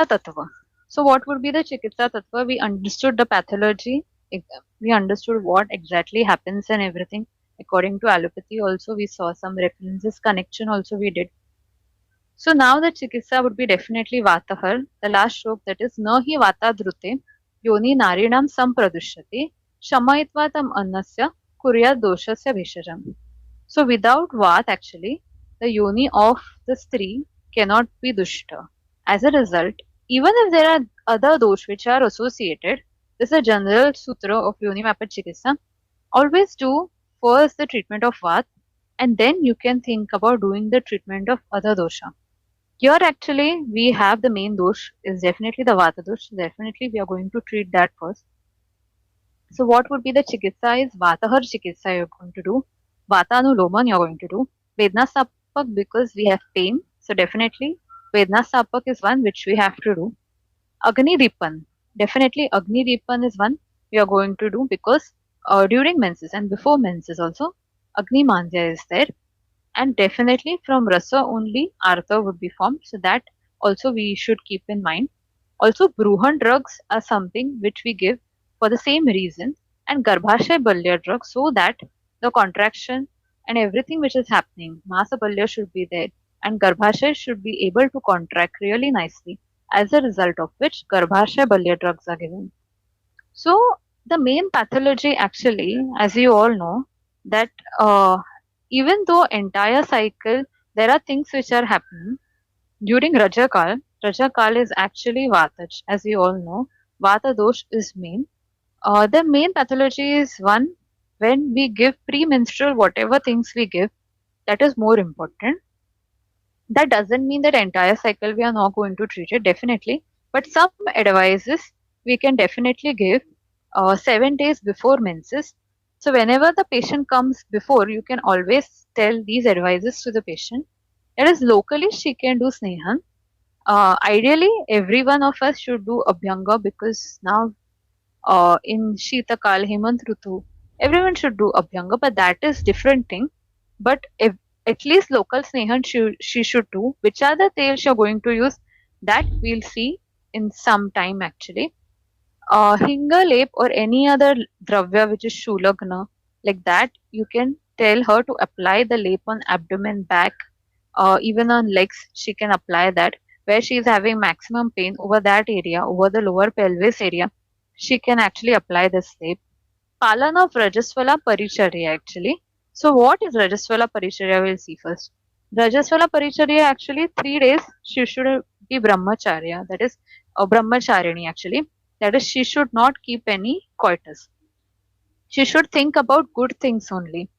tattva. So what would be the chikitsa tattva? We understood the pathology, we understood what exactly happens and everything. According to allopathy also we saw some references, connection also we did. So now the chikitsa would be definitely vatahar, the last stroke, that is na hi vata drute yoni narinam sampradushyate shamayitva tam annasya kurya doshasya bhishajam. So without vat actually the yoni of the stree cannot be dushta. As a result, even if there are other dosh which are associated, this is a general sutra of yoni mappa chikitsa. Always do first the treatment of vat and then you can think about doing the treatment of other dosha. Here actually we have the main dosh is definitely the vata dosh. Definitely we are going to treat that first. So what would be the chikitsa is vatahar chikitsa you're going to do. Vatanuloman you're going to do. Vedna Sapak because we have pain. So definitely Vedna Sapak is one which we have to do. Agni Dipan. Definitely Agni Dipan is one we are going to do because during menses and before menses also Agni Mandya is there, and definitely from rasa only artha would be formed, so that also we should keep in mind. Also bruhan drugs are something which we give for the same reason, and garbhashay balya drugs, so that the contraction and everything which is happening, masa balya should be there and garbhashay should be able to contract really nicely, as a result of which garbhashay balya drugs are given. So the main pathology actually, as you all know, that even though entire cycle there are things which are happening during Rajakal. Rajakal is actually Vataj, as you all know. Vata dosh is main. The main pathology is one when we give premenstrual whatever things we give, that is more important. That doesn't mean that entire cycle we are not going to treat it, definitely. But some advices we can definitely give 7 days before menses. So whenever the patient comes before, you can always tell these advices to the patient. That is locally she can do snehan. Ideally, every one of us should do abhyanga because now in Shitakal, Hemant Rutu, everyone should do Abhyanga, but that is different thing. But if at least local Snehan she should do. Which are the tails you're going to use? That we'll see in some time actually. Hinga lep or any other dravya which is Shulagna, like that, you can tell her to apply the lep on abdomen, back, even on legs, she can apply that. Where she is having maximum pain over that area, over the lower pelvis area, she can actually apply the lep. Palan of Rajaswala Paricharya actually. So what is Rajaswala Paricharya? We'll see first. Rajaswala Paricharya actually 3 days she should be Brahmacharya, that is Brahmacharini actually. That is she should not keep any coitus. She should think about good things only.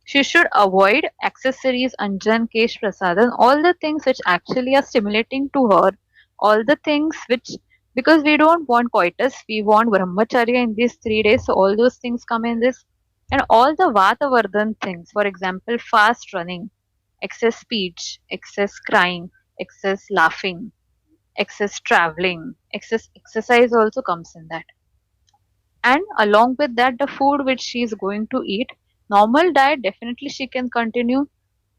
She should avoid accessories, anjan, kesh, prasadam, all the things which actually are stimulating to her, all the things which, because we don't want coitus, we want brahmacharya in these 3 days, so all those things come in this. And all the vatavardhan things, for example, fast running, excess speech, excess crying, excess laughing, excess traveling, excess exercise also comes in that. And along with that, the food which she is going to eat, normal diet definitely she can continue,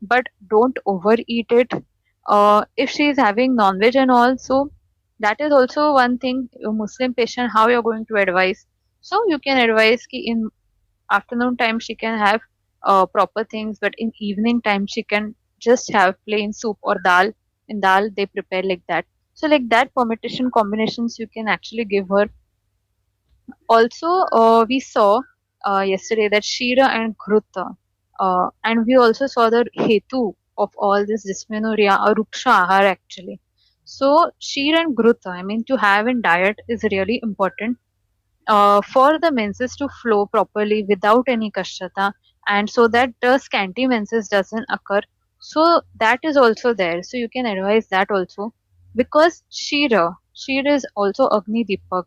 but don't overeat it. If she is having non-veg and all, so that is also one thing, a Muslim patient, how you're going to advise. So you can advise ki in afternoon time she can have proper things, but in evening time she can just have plain soup or dal. In dal they prepare like that. So like that permutation combinations you can actually give her. Also, we saw yesterday that Shira and Kruta, and we also saw the Hetu of all this dysmenorrhea or Ruksha Ahar actually. So, Shira and Gruta, I mean, to have in diet is really important for the menses to flow properly without any kashrata, and so that the scanty menses doesn't occur. So, that is also there. So, you can advise that also because Shira is also Agni Deepak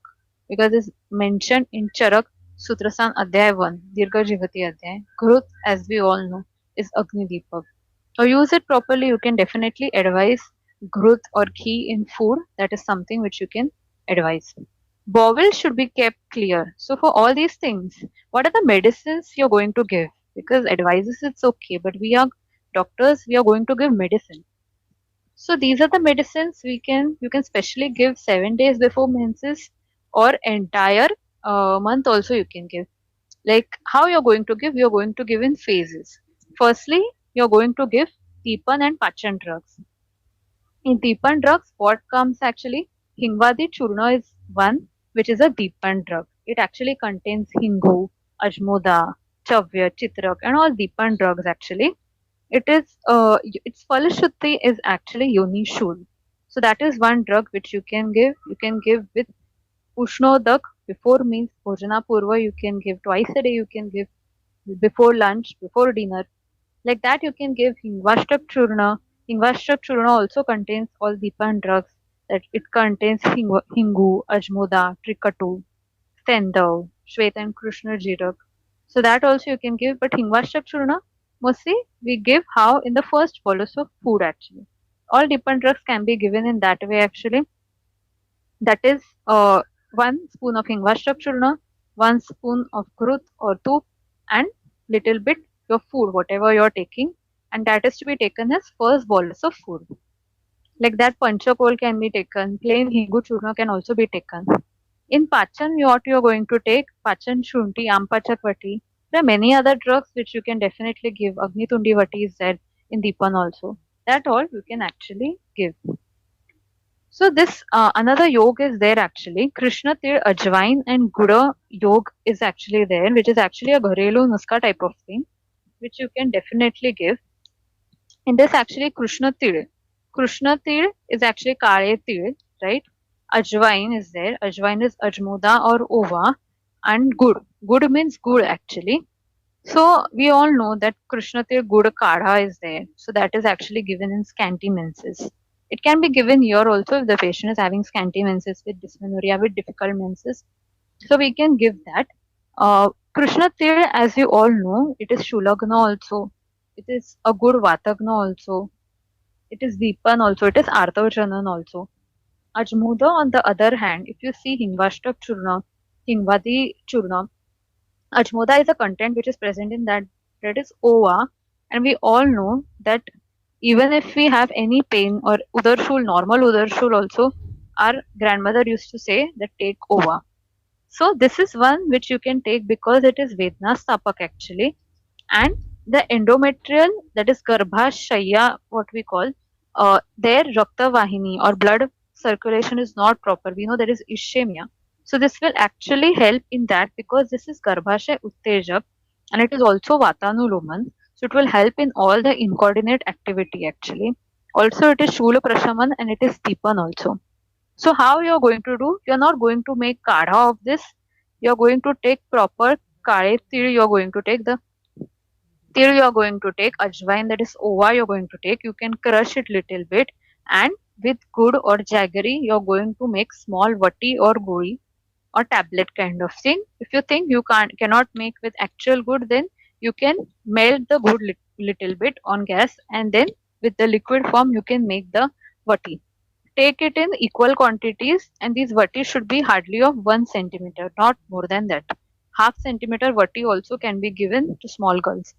because it's mentioned in Charak Sutrasan Adhyay 1, Dirga Jivati Adhyay. Growth, as we all know, is Agni Deepak. So use it properly, you can definitely advise growth or ghee in food. That is something which you can advise. Bowel should be kept clear. So for all these things, what are the medicines you're going to give? Because advices it's okay, but we are doctors, we are going to give medicine. So these are the medicines you can specially give 7 days before menses, or entire month also you can give. Like how you're going to give, you're going to give in phases. Firstly, you're going to give Tipan and Pachan drugs. In Deepan drugs, what comes actually? Hingvadi Churna is one, which is a Deepan drug. It actually contains Hingu, Ajmoda, Chavya, Chitrak, and all Deepan drugs actually. It is, its Phalashuddhi is actually Yoni Shul. So that is one drug which you can give. You can give with Ushnodak before means Bhojana Purva, you can give twice a day, you can give before lunch, before dinner. Like that, you can give Hingvashtak Churna. Hingvashtak Churna also contains all Deepan drugs. That it contains Hingu, Ajmoda, Trikatu, Sendav, Shweta and Krishna Jirak. So that also you can give. But Hingvashtak Churna, mostly we give how in the first bolus of food actually. All Deepan drugs can be given in that way actually. That is 1 spoon of Hingvashtak Churna, 1 spoon of Krut or Tup, and little bit your food, whatever you're taking, and that is to be taken as first bolus of food. Like that, Panchakol can be taken, plain Hingu Churna can also be taken. In Pachan, what you're going to take, Pachan Shunti, Ampachakvati. There are many other drugs which you can definitely give. Agnitundi Vati is there in Deepan also. That all you can actually give. So this another yoga is there actually. Krishna Tir Ajwain and Gura yoga is actually there, which is actually a Gharelu Nuska type of thing, which you can definitely give. In this actually Krishna Tir is actually Kale Tir, right? Ajwain is there. Ajwain is Ajmuda or Ova, and Gud. Gud means good actually. So we all know that Krishna Tir Gud Kadha is there. So that is actually given in scanty menses. It can be given here also if the patient is having scanty menses with dysmenorrhea, with difficult menses. So we can give that. Krishna Tir, as you all know, it is Shulagna also. It is a good Vatagna also. It is Deepan also. It is Artavachanan also. Ajmuda, on the other hand, if you see Hingvashtak Churna, Hingvadi Churna, Ajmoda is a content which is present in that is ova, and we all know that even if we have any pain or udarshul, normal udarshul also, our grandmother used to say that take ova. So this is one which you can take because it is Vedna Stapak actually, and the endometrial, that is Garbhashaya, what we call, their Rakta Vahini or blood circulation is not proper. We know there is ischemia. So this will actually help in that because this is Garbhashaya Uttejak and it is also Vatanuloman. So it will help in all the incoordinate activity actually. Also it is Shula Prashaman and it is Deepan also. So how you are going to do? You are not going to make kadha of this. You are going to take proper kare tir. You are going to take the tir. You are going to take ajwain, that is ova. You are going to take. You can crush it little bit, and with good or jaggery, you are going to make small vati or goi or tablet kind of thing. If you think you cannot make with actual good, then you can melt the good little bit on gas, and then with the liquid form you can make the vati. Take it in equal quantities, and these vati should be hardly of 1 centimeter, not more than that. Half centimeter vati also can be given to small girls.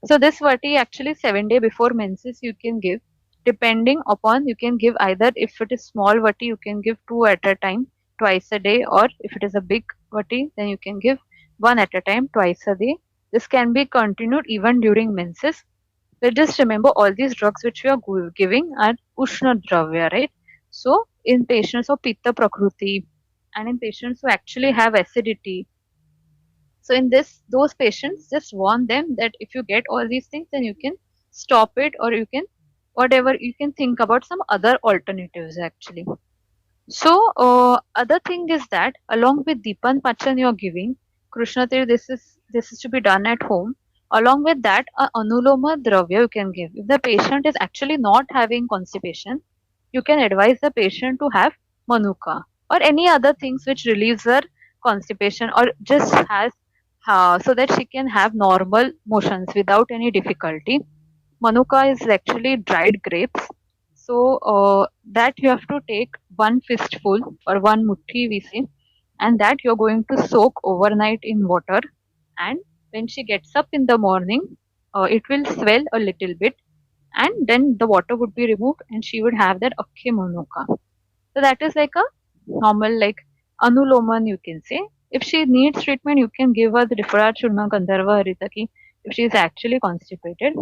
So this vati actually 7 days before menses you can give. Depending upon, you can give either, if it is small vati you can give 2 at a time twice a day, or if it is a big vati then you can give 1 at a time twice a day. This can be continued even during menses. But just remember, all these drugs which we are giving are Ushna Dravya, right? So in patients of Pitta Prakruti and in patients who actually have acidity, so in those patients, just warn them that if you get all these things, then you can stop it, or you can, whatever, you can think about some other alternatives actually. So other thing is that along with Deepan Pachan you're giving, Krishna Tir, this is to be done at home. Along with that, a Anuloma Dravya you can give. If the patient is actually not having constipation, you can advise the patient to have Manuka or any other things which relieves her constipation, or just has so that she can have normal motions without any difficulty. Manuka is actually dried grapes. So that you have to take one fistful or one muthi we say, and that you're going to soak overnight in water. And when she gets up in the morning, it will swell a little bit, and then the water would be removed and she would have that Akhe Monoka. So that is like a normal, like anuloman, you can say. If she needs treatment, you can give her the Rifra Churna Gandharva Haritaki if she is actually constipated.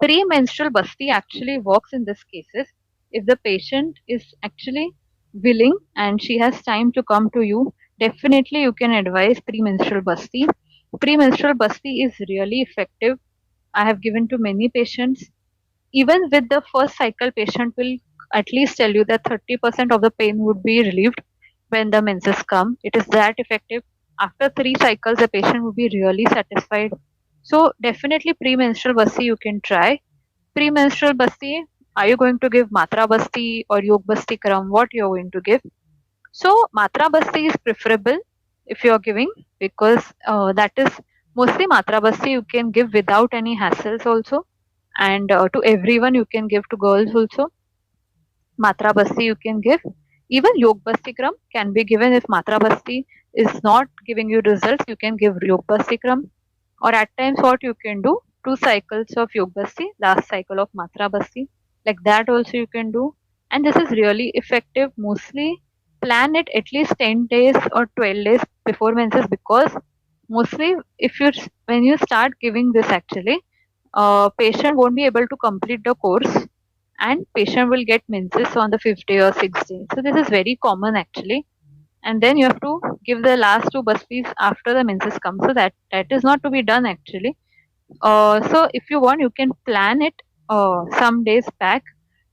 Premenstrual basti actually works in these cases if the patient is actually willing and she has time to come to you. Definitely, you can advise premenstrual basti. Premenstrual basti is really effective. I have given to many patients. Even with the first cycle, patient will at least tell you that 30% of the pain would be relieved when the menses come. It is that effective. After 3 cycles, the patient will be really satisfied. So definitely premenstrual basti you can try. Premenstrual basti, are you going to give matra basti or yog basti kram? What you are going to give? So matra basti is preferable if you are giving, because that is mostly matra basti you can give without any hassles also, and to everyone you can give, to girls also. Matra basti you can give. Even yog basti kram can be given if matra basti is not giving you results. You can give yog basti kram, or at times what you can do, 2 cycles of yog basti, last cycle of matra basti, like that also you can do. And this is really effective. Mostly plan it at least 10 days or 12 days before menses, because mostly if you when you start giving this actually, patient won't be able to complete the course and patient will get menses on the 5th day or 6th day. So this is very common actually. And then you have to give the last 2 busties after the menses come. So that is not to be done actually. So if you want, you can plan it some days back,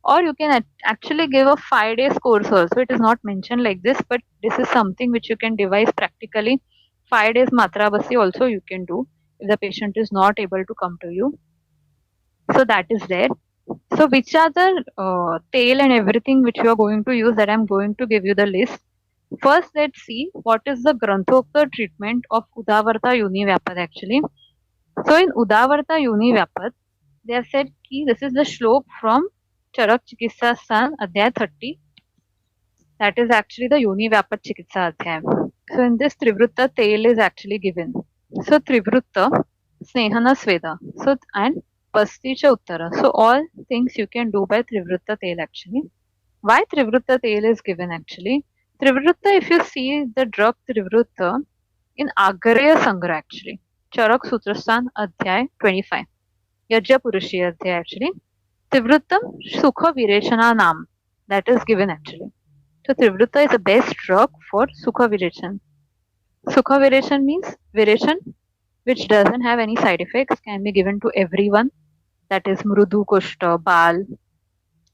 or you can actually give a 5 days course also. It is not mentioned like this, but this is something which you can devise practically. 5 days matra basi also you can do if the patient is not able to come to you. So that is there. So which are the tail and everything which you are going to use, that I'm going to give you the list. First, let's see what is the Granthokta treatment of Udavarta Yoni Vyapad actually. So in Udavarta Yoni Vyapad, they have said ki this is the shlok from Charak Chikitsa San Adhyay 30. That is actually the Yoni Vyapad Chikitsa Adhyay. So in this Trivrutta tail is actually given. So Trivrutta, Snehana Sveda. So and Pasticha Uttara. So all things you can do by Trivrutta tail actually. Why Trivrutta tail is given actually? Trivrutta, if you see the drug Trivrutta in Agraya Sangra actually, Charak Sutrastan Adhyay 25, Yajya Purushi Adhyay actually, Trivrutta Sukha Virechana Nam, that is given actually. So Trivrutta is the best drug for Sukha Virechan. Sukha Virechan means Virechan which doesn't have any side effects, can be given to everyone. That is Mrudu Kushta, Bal,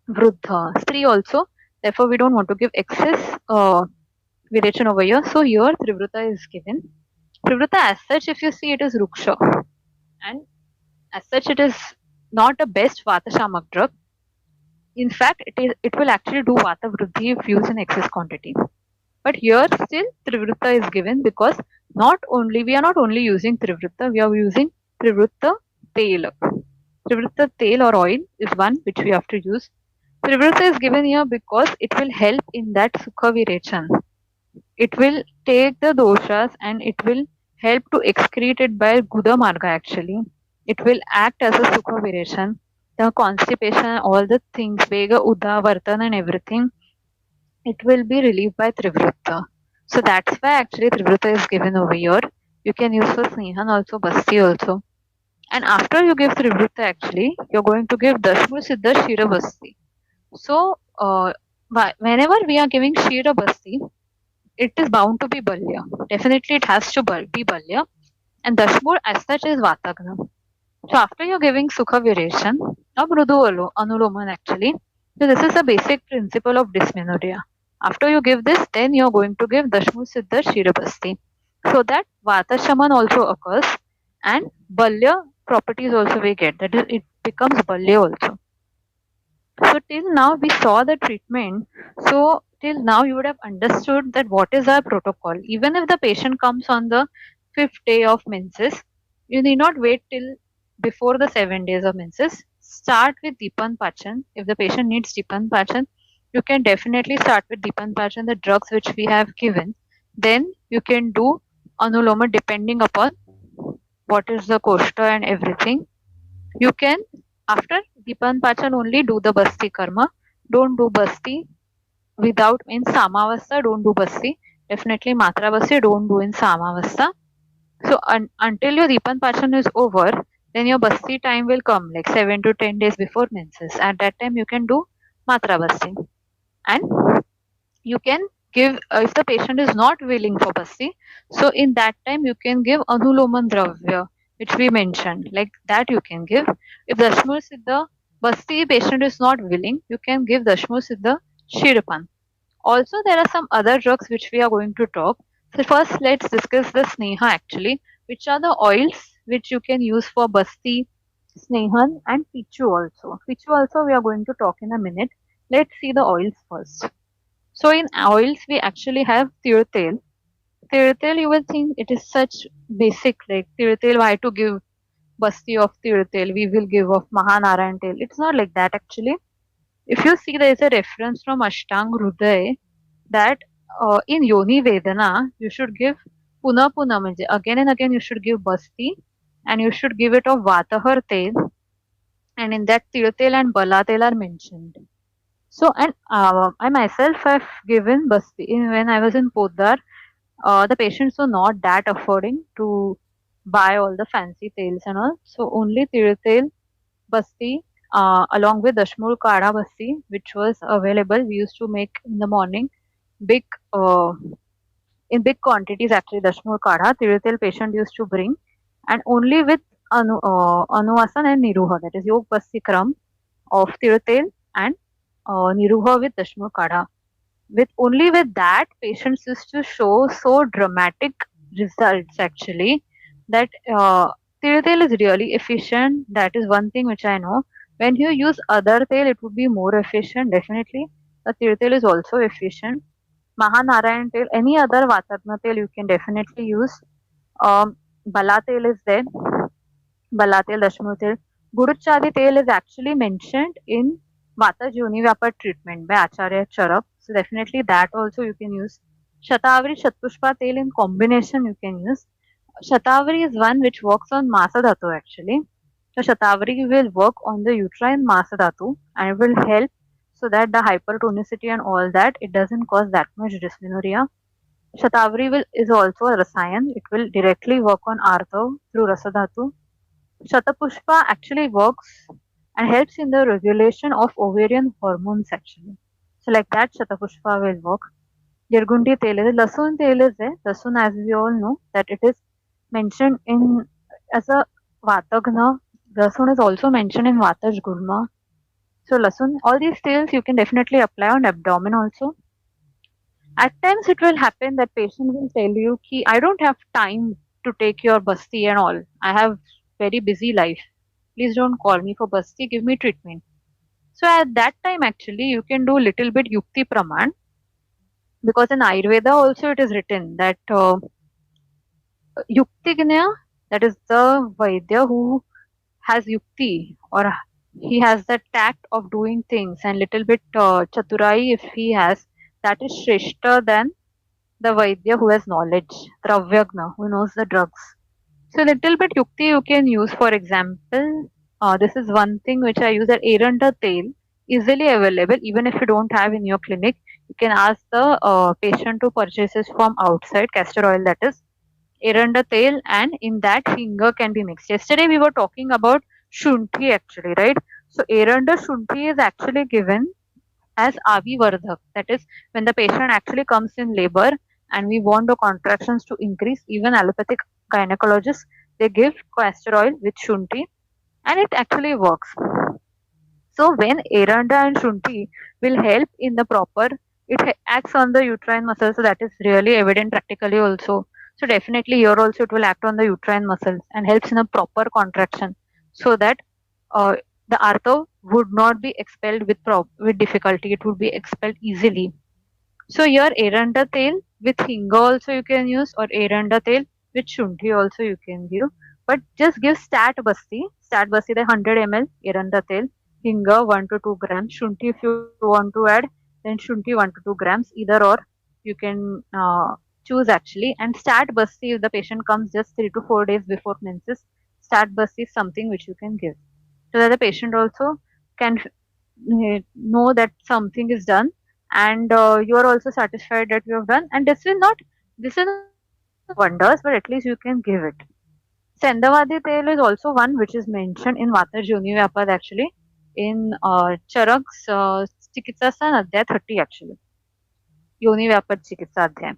Vruddha, Stri also. Therefore, we don't want to give excess Virechan over here. So here Trivrutta is given. Trivrutta as such, if you see, it is Ruksha. And as such, it is not a best Vata Shamak drug. In fact, it will actually do Vata Vruddhi if used in excess quantity. But here still Trivrutta is given, because we are not only using Trivrutta, we are using Trivrutta tail. Trivrutta tail or oil is one which we have to use. Trivrutta is given here because it will help in that Sukha Virechan. It will take the doshas and it will help to excrete it by Guda Marga actually. It will act as a Sukha Virechan. The constipation, all the things, Vega, Uda, Vartan and everything, it will be relieved by Trivrutta. So that's why actually Trivrutta is given over here. You can use for Snehan also, Basti also. And after you give Trivrutta actually, you're going to give Dashmur Siddha Shira Basti. So whenever we are giving Shira Basti, it is bound to be Balya. Definitely it has to be Balya. And Dashmur as such is Vatagna. So after you're giving Sukha Vireshan, or Mrudu Anuloman actually, so this is the basic principle of dysmenorrhea. After you give this, then you're going to give Dashmur Siddha Shirabasti. So that Vata Shaman also occurs and Balya properties also we get. That is, it becomes Balya also. So till now we saw the treatment. So till now you would have understood that what is our protocol. Even if the patient comes on the 5th day of menses, you need not wait till before the 7 days of menses. Start with Deepan Pachan. If the patient needs Deepan Pachan, you can definitely start with Deepan Pachan, the drugs which we have given. Then you can do Anuloma depending upon what is the koshta and everything. You can After Dipan Pachan only do the Basti karma. Don't do Basti without in Samavasta, don't do Basti. Definitely Matra Basti, don't do in Samavasta. So until your Dipan Pachan is over, then your Basti time will come like 7 to 10 days before menses. At that time you can do Matra Basti. And you can give if the patient is not willing for basti, so in that time you can give anuloman dravya, which we mentioned, like that you can give. If dashmur siddha basti patient is not willing, you can give dashmur siddha shirpan. Also there are some other drugs which we are going to talk. So first let's discuss the sneha actually, which are the oils which you can use for basti, snehan and pichu also. Pichu also we are going to talk in a minute. Let's see the oils first. So in oils, we actually have tirtel. Tirtel, you will think it is such basic, like tirtel, why to give basti of tirtel, we will give of Mahanarayan tel. It's not like that actually. If you see, there is a reference from Ashtang Hruday that in Yoni Vedana, you should give puna puna, means again and again you should give basti and you should give it of Vatahar tel, and in that tirtel and bala tel are mentioned. So, and I myself have given basti when I was in Podar. The patients were not that affording to buy all the fancy tails and all. So only Tirthel Basti along with Dashmul Kada Basti, which was available, we used to make in the morning big in big quantities actually. Dashmul Kada Tirthel patient used to bring, and only with Anuvasan and Niruha, that is Yog Basti Kram of Tirthel and Niruha with Dashmul Kada. With that, patients used to show so dramatic results actually, that Tirtel is really efficient. That is one thing which I know. When you use other tail, it would be more efficient. Definitely, the Tirtel is also efficient. Mahanarayan tail, any other Vatarna tail, you can definitely use. Bala tail is there. Bala tail, Dashmu tail. Guruchadi tail is actually mentioned in Vata Juni Vyapar treatment by Acharya Charap. So definitely that also you can use. Shatavari, Shatpushpa tail in combination you can use. Shatavari is one which works on Masa Dhatu actually. So Shatavari will work on the uterine Masa Dhatu and it will help so that the hypertonicity and all that, it doesn't cause that much dysmenorrhea. Shatavari is also a rasayan. It will directly work on Arthav through Rasadhatu. Shatapushpa actually works and helps in the regulation of ovarian hormones actually. So like that Shatapushpa will work. Nirgundi tel is Lasun tel is there. Lasun, as we all know, that it is mentioned in as a Vatagna. Lasun is also mentioned in Vataj Gulma. So Lasun, all these tails you can definitely apply on abdomen also. At times it will happen that patient will tell you ki I don't have time to take your basti and all. I have very busy life. Please don't call me for basti, give me treatment. So at that time actually you can do little bit yukti praman, because in Ayurveda also it is written that yuktignya, that is the Vaidya who has yukti, or he has the tact of doing things and little bit chaturai if he has, that is shreshta than the Vaidya who has knowledge, Dravyagna, who knows the drugs. So little bit yukti you can use. For example, this is one thing which I use, at Eranda tail, easily available. Even if you don't have in your clinic, you can ask the patient to purchase it from outside, castor oil that is. Eranda tail, and in that finger can be mixed. Yesterday we were talking about shunthi actually, right? So Eranda shunthi is actually given as Avi Vardhak. That is when the patient actually comes in labor and we want the contractions to increase. Even allopathic gynecologists, they give castor oil with shunti and it actually works. So when Aranda and shunti will help in the proper, it acts on the uterine muscle. So that is really evident practically also. So definitely here also it will act on the uterine muscles and helps in a proper contraction, so that uh, the artho would not be expelled with difficulty. It would be expelled easily. So here Aranda tail with hinga also you can use, or Aranda tail with shunti also you can give. But just give stat basti the 100 ml Aranda tail, hinga 1 to 2 grams, shunti if you want to add, then shunti 1 to 2 grams, either or you can choose actually. And stat basti, if the patient comes just 3 to 4 days before menses, stat basti is something which you can give. so that the patient also can know that something is done, and you are also satisfied that you have done, and this will not do wonders, but at least you can give it. Sendavadi tail is also one which is mentioned in Vata Juni Vyapad actually, in Charak's Chikitsasan Adhyay 30 actually, Yoni Vyapad Chikitsa Adhyay.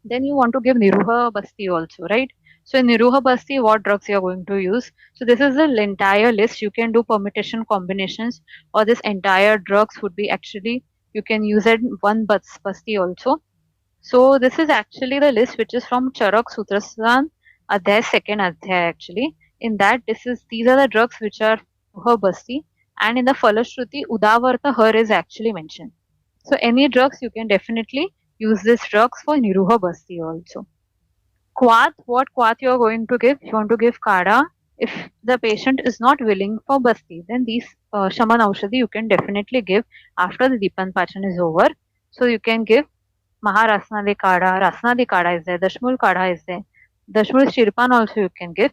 Then you want to give Niruha Basti also, right? So in Niruha Basti, what drugs you are going to use? So this is the entire list. You can do permutation combinations, or this entire drugs would be actually, you can use it one Basti also. So this is actually the list which is from Charak Sutrasan Adhyay second Adhyay actually. In that, these are the drugs which are Niruha Basti, and in the Falashruti Udavarta Har is actually mentioned. So any drugs you can definitely use these drugs for Niruha Basti also. Quat, what quat you are going to give? You want to give Kada. If the patient is not willing for Basti, then these Shaman Aushadhi you can definitely give after the Deepan Pachan is over. So you can give Maharasnadi Kada, Rasnadi Kada is there, Dashmul Kada is there, Dashmul Shirpan also you can give.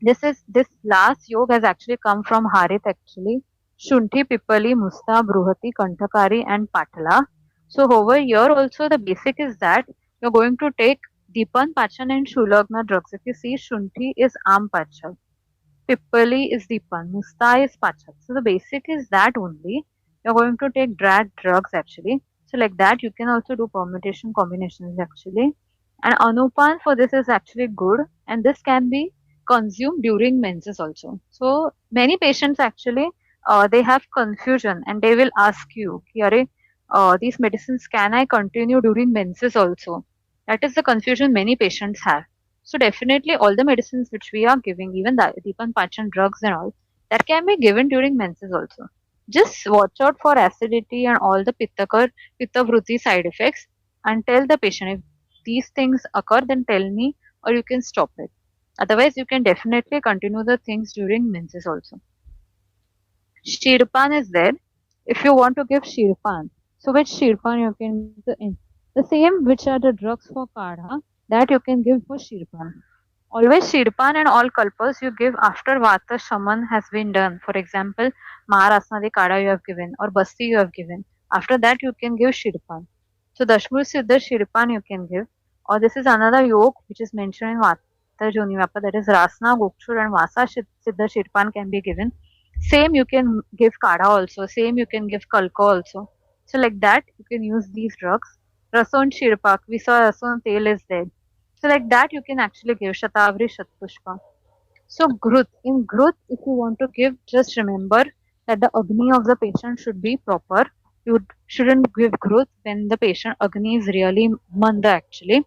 This last yog has actually come from Harith actually. Shunti, Pipali, Musta, Bruhati, Kanthakari, and Patala. So over here also the basic is that you're going to take Deepan, Pachan, and Shulagna drugs. If you see, Shunti is Am Pachak, Pipali is Deepan, Musta is Pachak. So the basic is that only. You're going to take drag drugs actually. So like that you can also do permutation combinations actually. And Anupan for this is actually good, and this can be consumed during menses also. So many patients actually they have confusion and they will ask you, "Ki, "Arey, these medicines can I continue during menses also?" That is the confusion many patients have. So definitely all the medicines which we are giving, even the Deepan Pachan drugs and all, that can be given during menses also. Just watch out for acidity and all the pitta vruti side effects, and tell the patient if these things occur, then tell me, or you can stop it. Otherwise, you can definitely continue the things during menses also. Shirpan is there. If you want to give Shirpan, so which Shirpan you can give the same which are the drugs for Kadha that you can give for Shirpan. Always Shirpan and all kalpas you give after Vata Shaman has been done. For example, Maharasnadi Kada you have given or Basti you have given. After that you can give Shirpan. So Dashmur Siddha Shirpan you can give. Or this is another yoke which is mentioned in Vata Joni Vapa, that is Rasna, Gokchur and Vasa Siddha Shirpan can be given. Same you can give Kada also. Same you can give Kalka also. So like that you can use these drugs. Rason Shirpak, we saw Rason Tail is there. So like that you can actually give Shatavari Shatpushpa. So Grut, in Grut, if you want to give, just remember that the Agni of the patient should be proper. You shouldn't give Grut when the patient Agni is really Manda actually.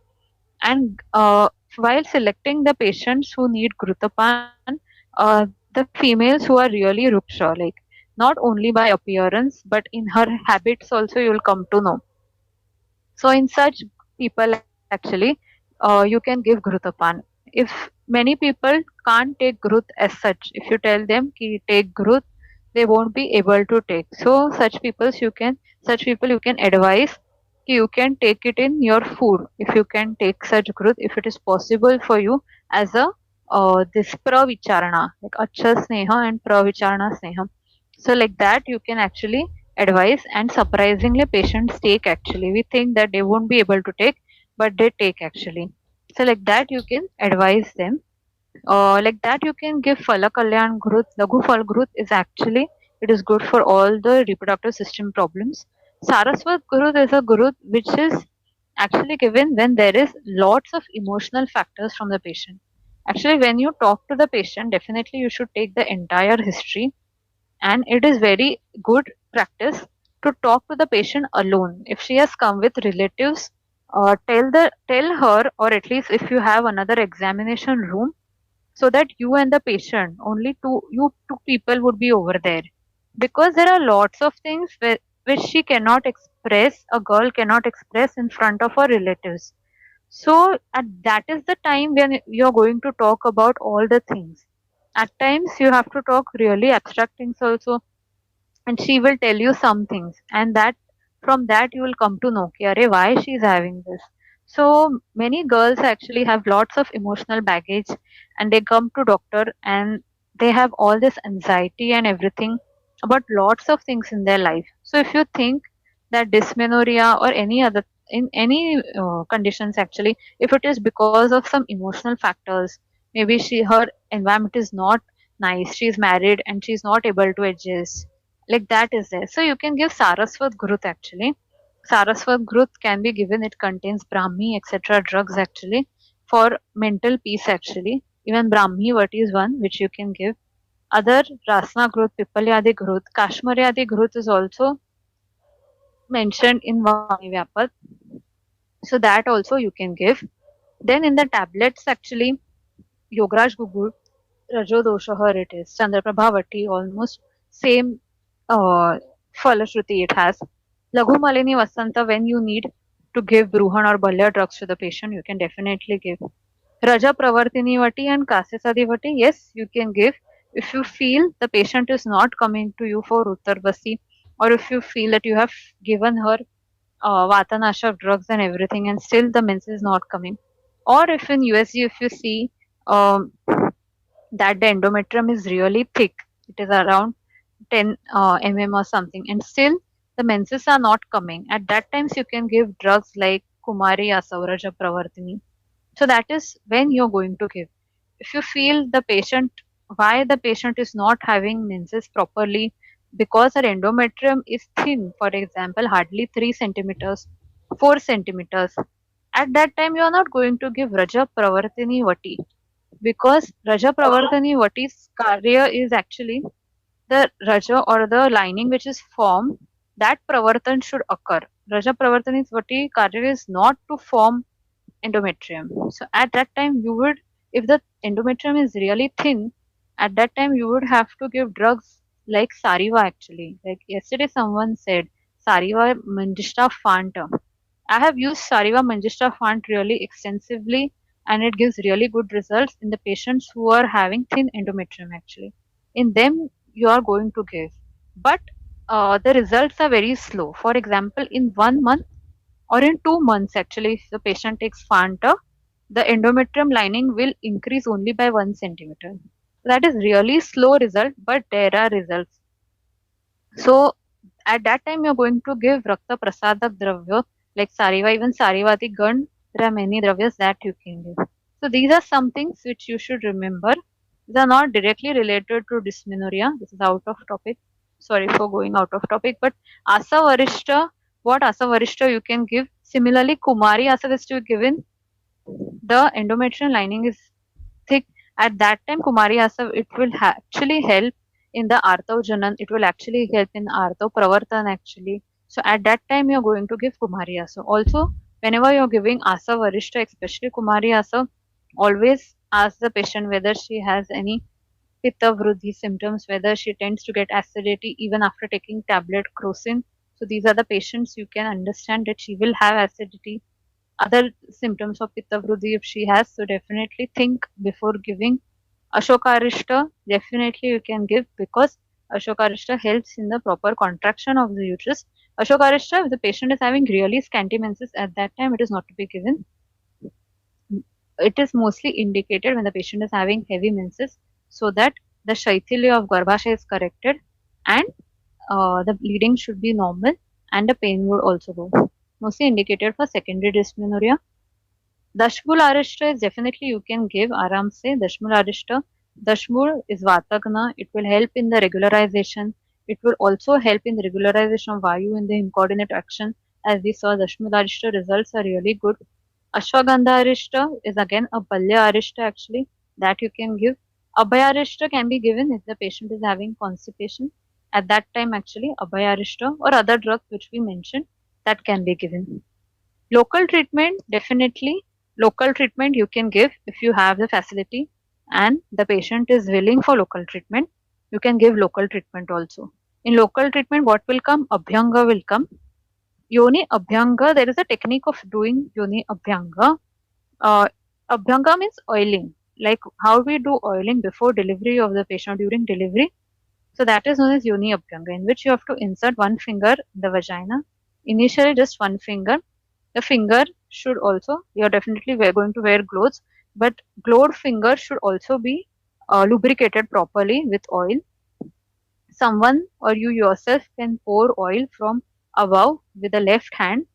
And while selecting the patients who need Grutapan, the females who are really Ruksha, like not only by appearance, but in her habits also you'll come to know. So in such people actually, you can give Grutapan. If many people can't take Grut as such, if you tell them ki take Grut, they won't be able to take. So such people you can advise ki you can take it in your food. If you can take such Grut, if it is possible for you as a this pravicharana, like acha sneha and pravicharana sneha. So like that you can actually advise, and surprisingly patients take actually. We think that they won't be able to take, but they take actually. So like that you can advise them. Like that you can give Phala Kalyan Grut. Laghu Phal Grut is actually, it is good for all the reproductive system problems. Saraswat Grut is a Grut which is actually given when there is lots of emotional factors from the patient. Actually, when you talk to the patient, definitely you should take the entire history, and it is very good practice to talk to the patient alone. If she has come with relatives, tell her, or at least if you have another examination room, so that you and the patient, only two people would be over there, because there are lots of things which she cannot express, a girl cannot express in front of her relatives. So at that is the time when you're going to talk about all the things. At times you have to talk really abstract things also, and she will tell you some things, and that from that you will come to know ki, "Arey, why she is having this." So many girls actually have lots of emotional baggage, and they come to doctor, and they have all this anxiety and everything about lots of things in their life. So if you think that dysmenorrhea or any other in any conditions actually, if it is because of some emotional factors, maybe her environment is not nice, she's married and she's not able to adjust, like that is there. So you can give Saraswat Growth actually. Saraswat Growth can be given. It contains Brahmi, etc. drugs actually for mental peace actually. Even Brahmi Vati is one which you can give. Other Rasna Growth, Pipalyadi Growth, Kashmaryadi Growth is also mentioned in Vani Vyapat. So that also you can give. Then in the tablets actually, Yograj Gugur, Rajodosha it is, Chandraprabhavati, almost same uh, Falashruti it has. Laghu Malini Vasanta, when you need to give Bruhan or Balya drugs to the patient, you can definitely give. Raja Pravartini Vati and Kasesadi Vati, yes, you can give if you feel the patient is not coming to you for Uttarbasi, or if you feel that you have given her Vatanashak drugs and everything and still the menses is not coming. Or if in USG, if you see um, that the endometrium is really thick, it is around 10 or something, and still the menses are not coming. At that times, you can give drugs like Kumari Asauraja Pravartini. So that is when you're going to give. If you feel the patient, why the patient is not having menses properly, because her endometrium is thin, for example, hardly 3 centimeters, 4 centimeters. At that time, you are not going to give Raja Pravartini Vati, because Raja Pravartani Vati's karya is actually the Raja or the lining which is formed, that Pravartan should occur. Raja Pravartani Vati karya is not to form endometrium. So at that time you would, if the endometrium is really thin, at that time you would have to give drugs like Sariva actually. Like yesterday someone said Sariva Manjishta Fant. I have used Sariva Manjishta Fant really extensively, and it gives really good results in the patients who are having thin endometrium actually. In them you are going to give. But the results are very slow. For example, in 1 month or in 2 months actually, if the patient takes Fanta, the endometrium lining will increase only by 1 centimeter. That is really slow result, but there are results. So at that time you're going to give Rakta Prasadak Dravya like Sariva, even Sarivati Gand. There are many dravyas that you can give. So these are some things which you should remember. These are not directly related to dysmenorrhea. This is out of topic. Sorry for going out of topic. But Asa Varishta, what Asa Varishta you can give. Similarly, Kumari Asa Varishta you given. The endometrial lining is thick. At that time, Kumari Asa, it will actually help in the Arthav Janan. It will actually help in Arthav Pravartan actually. So at that time, you're going to give Kumari Asa. Also, whenever you're giving Asa Varishta, especially Kumari Asa, always ask the patient whether she has any Pitta Vruddhi symptoms, whether she tends to get acidity even after taking tablet Crocin. So these are the patients you can understand that she will have acidity, other symptoms of Pitta Vruddhi if she has. So definitely think before giving. Ashokarishta, definitely you can give because Ashokarishta helps in the proper contraction of the uterus. Ashokarishta, if the patient is having really scanty menses, at that time it is not to be given. It is mostly indicated when the patient is having heavy menses so that the Shaithilya of Garbhashay is corrected and the bleeding should be normal and the pain would also go. Mostly indicated for secondary dysmenorrhea. Dashmul Arishta is definitely you can give aram se. Dashmul Arishta. Dashmul is Vatagna. It will help in the regularization. It will also help in the regularization of Vayu in the incoordinate action. As we saw, Dashmul Arishta results are really good. Ashwagandha Arishta is again a Balya Arishta actually that you can give. Abhaya Arishta can be given if the patient is having constipation. At that time actually Abhaya Arishta or other drugs which we mentioned that can be given. Local treatment, definitely. Local treatment you can give if you have the facility and the patient is willing for local treatment. You can give local treatment also. In local treatment, what will come? Abhyanga will come. Yoni Abhyanga, there is a technique of doing Yoni Abhyanga. Uh, Abhyanga means oiling, like how we do oiling before delivery of the patient during delivery. So that is known as Yoni Abhyanga, in which you have to insert one finger in the vagina. Initially, just one finger. The finger should also, you're definitely going to wear gloves, but gloved finger should also be lubricated properly with oil. Someone or you yourself can pour oil from above with the left hand,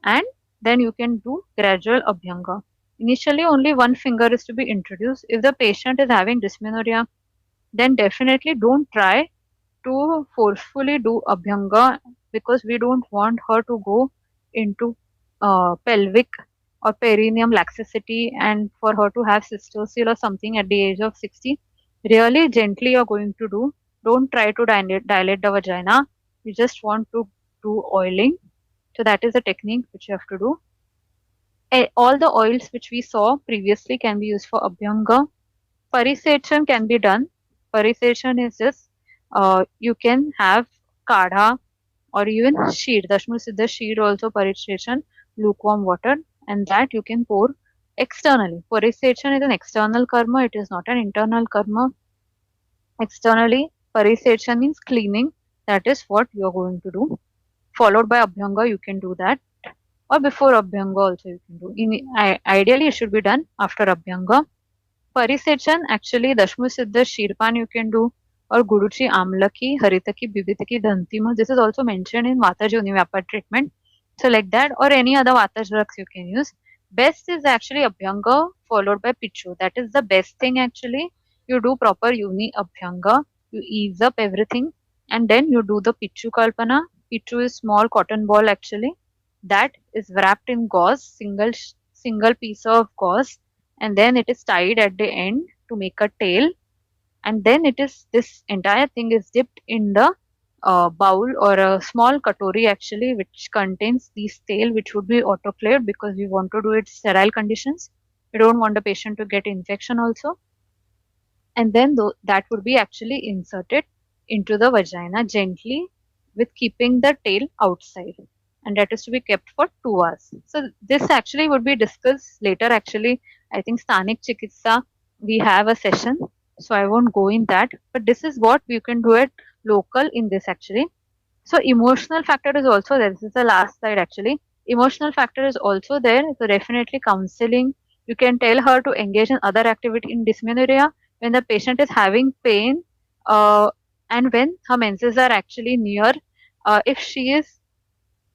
and then you can do gradual abhyanga. Initially, only one finger is to be introduced. If the patient is having dysmenorrhea, then definitely don't try to forcefully do abhyanga, because we don't want her to go into pelvic or perineum laxicity and for her to have cystocele or something at the age of 60. Really gently you're going to do. Don't try to dilate the vagina. You just want to do oiling. So that is the technique which you have to do. All the oils which we saw previously can be used for abhyanga. Parisation can be done. Parisation is just you can have kadha or even sheet. Dashmu Siddha sheet also parisation, lukewarm water, and that you can pour externally. Parisation is an external karma, it is not an internal karma. Externally, parisation means cleaning. That is what you are going to do. Followed by abhyanga, you can do that. Or before abhyanga also you can do. Ideally, it should be done after abhyanga. Parisation, actually, Dashmu Siddha Shirpan you can do, or Guruchi Amlaki, Haritaki, Bibitaki, Dhantima. This is also mentioned in Vata Joni Vyapa treatment. So, like that, or any other Vata drugs you can use. Best is actually Abhyanga followed by Pichu. That is the best thing actually. You do proper Uni Abhyanga, you ease up everything, and then you do the Pichu Kalpana. Pichu is small cotton ball actually. That is wrapped in gauze, single piece of gauze, and then it is tied at the end to make a tail, and then it is this entire thing is dipped in the bowl or a small katori actually, which contains this tail, which would be autoclaved because we want to do it sterile conditions. We don't want the patient to get infection also, and then that would be actually inserted into the vagina gently with keeping the tail outside, and that is to be kept for 2 hours. So this actually would be discussed later actually. I think Stanik Chikitsa, we have a session, so I won't go in that, but this is what we can do it local in this actually. So emotional factor is also there. This is the last slide actually. Emotional factor is also there. So definitely counseling. You can tell her to engage in other activity in dysmenorrhea when the patient is having pain, uh, and when her menses are actually near. If she is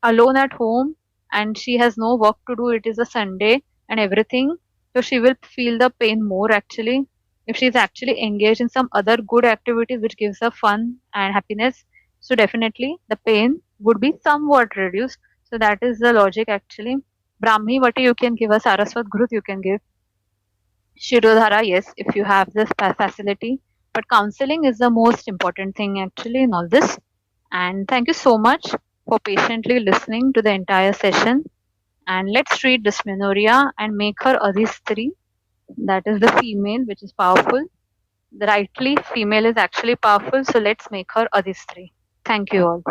alone at home and she has no work to do, it is a Sunday and everything, so she will feel the pain more actually. If she is actually engaged in some other good activities which gives her fun and happiness, so definitely the pain would be somewhat reduced. So that is the logic actually. Brahmi Vati you can give, a Saraswat Grut you can give, Shirodhara, yes, if you have this facility. But counseling is the most important thing actually in all this. And thank you so much for patiently listening to the entire session. And let's treat dysmenorrhea and make her Adhistri. That is the female, which is powerful. The rightly female is actually powerful. So let's make her Adhistri. Thank you all.